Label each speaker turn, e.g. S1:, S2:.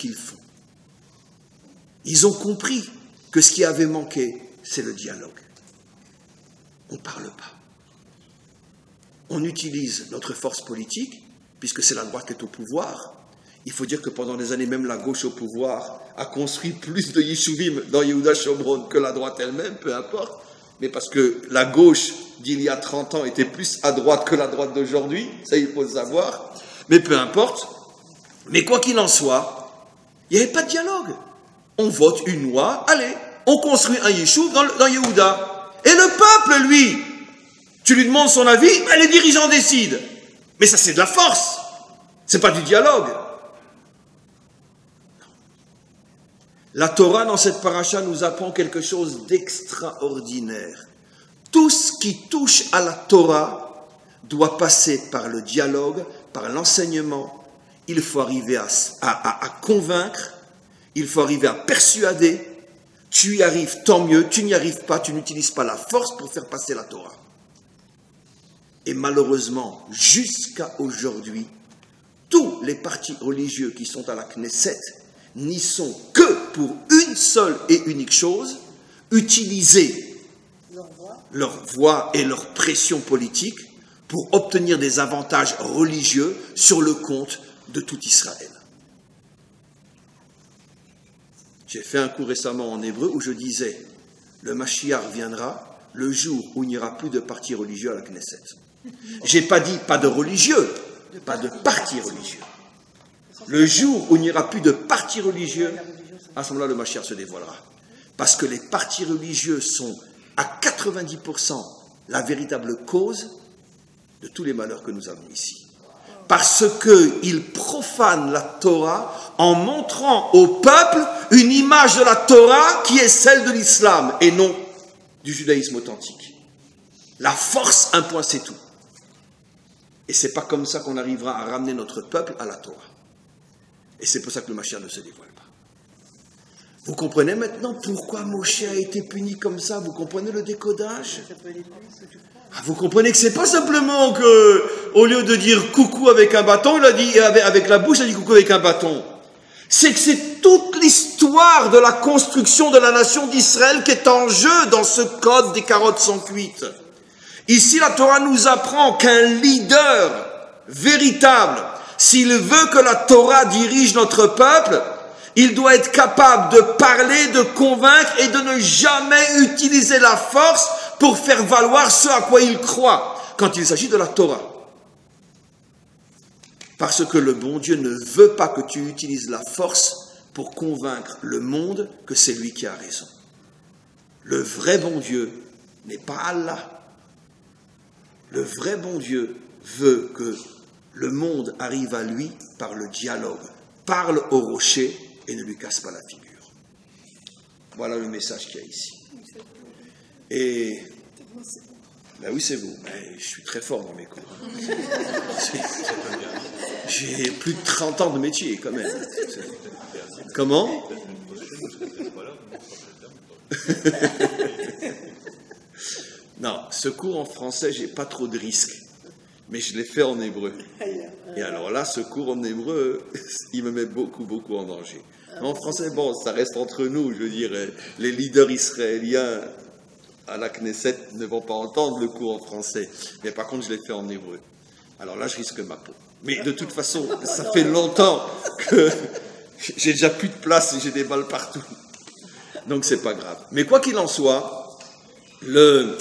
S1: qu'ils font. Ils ont compris que ce qui avait manqué, c'est le dialogue. On ne parle pas. On utilise notre force politique, puisque c'est la droite qui est au pouvoir. Il faut dire que pendant des années, même la gauche au pouvoir a construit plus de yeshuvim dans Yehuda Shomron que la droite elle-même, peu importe. Mais parce que la gauche d'il y a 30 ans était plus à droite que la droite d'aujourd'hui, ça il faut le savoir. Mais peu importe. Mais quoi qu'il en soit, il n'y avait pas de dialogue. On vote une loi, allez, on construit un yeshuv dans Yehuda. Et le peuple, lui, tu lui demandes son avis, ben les dirigeants décident. Mais ça, c'est de la force. C'est pas du dialogue. La Torah, dans cette paracha, nous apprend quelque chose d'extraordinaire. Tout ce qui touche à la Torah doit passer par le dialogue, par l'enseignement. Il faut arriver à convaincre, il faut arriver à persuader. Tu y arrives, tant mieux. Tu n'y arrives pas, tu n'utilises pas la force pour faire passer la Torah. Et malheureusement, jusqu'à aujourd'hui, tous les partis religieux qui sont à la Knesset n'y sont que pour une seule et unique chose, utiliser leur voix et leur pression politique pour obtenir des avantages religieux sur le compte de tout Israël. J'ai fait un cours récemment en hébreu où je disais « Le Mashiach viendra le jour où il n'y aura plus de partis religieux à la Knesset. » J'ai pas dit pas de religieux, pas de partis religieux. Le jour où il n'y aura plus de partis religieux, à ce moment-là, le Mashiach se dévoilera. Parce que les partis religieux sont à 90% la véritable cause de tous les malheurs que nous avons ici. Parce qu'ils profanent la Torah en montrant au peuple une image de la Torah qui est celle de l'islam et non du judaïsme authentique. La force, un point, c'est tout. Et c'est pas comme ça qu'on arrivera à ramener notre peuple à la Torah. Et c'est pour ça que le Mashiach ne se dévoile pas. Vous comprenez maintenant pourquoi Moshe a été puni comme ça? Vous comprenez le décodage? Vous comprenez que c'est pas simplement que, au lieu de dire coucou avec un bâton, il a dit, avec la bouche, il a dit coucou avec un bâton. C'est que c'est toute l'histoire de la construction de la nation d'Israël qui est en jeu dans ce code des carottes sans cuites. Ici, la Torah nous apprend qu'un leader véritable, s'il veut que la Torah dirige notre peuple, il doit être capable de parler, de convaincre et de ne jamais utiliser la force pour faire valoir ce à quoi il croit quand il s'agit de la Torah. Parce que le bon Dieu ne veut pas que tu utilises la force pour convaincre le monde que c'est lui qui a raison. Le vrai bon Dieu n'est pas Allah. Le vrai bon Dieu veut que le monde arrive à lui par le dialogue. Parle au rocher et ne lui casse pas la figure. Voilà le message qu'il y a ici. Et, ben oui, c'est vous. Ben, je suis très fort dans mes cours. J'ai plus de 30 ans de métier, quand même. Comment? Non, ce cours en français, j'ai pas trop de risques. Mais je l'ai fait en hébreu. Et alors là, ce cours en hébreu, il me met beaucoup en danger. En français, bon, ça reste entre nous. Je veux dire, les leaders israéliens à la Knesset ne vont pas entendre le cours en français. Mais par contre, je l'ai fait en hébreu. Alors là, je risque ma peau. Mais de toute façon, ça fait longtemps que j'ai déjà plus de place et j'ai des balles partout. Donc, c'est pas grave. Mais quoi qu'il en soit, le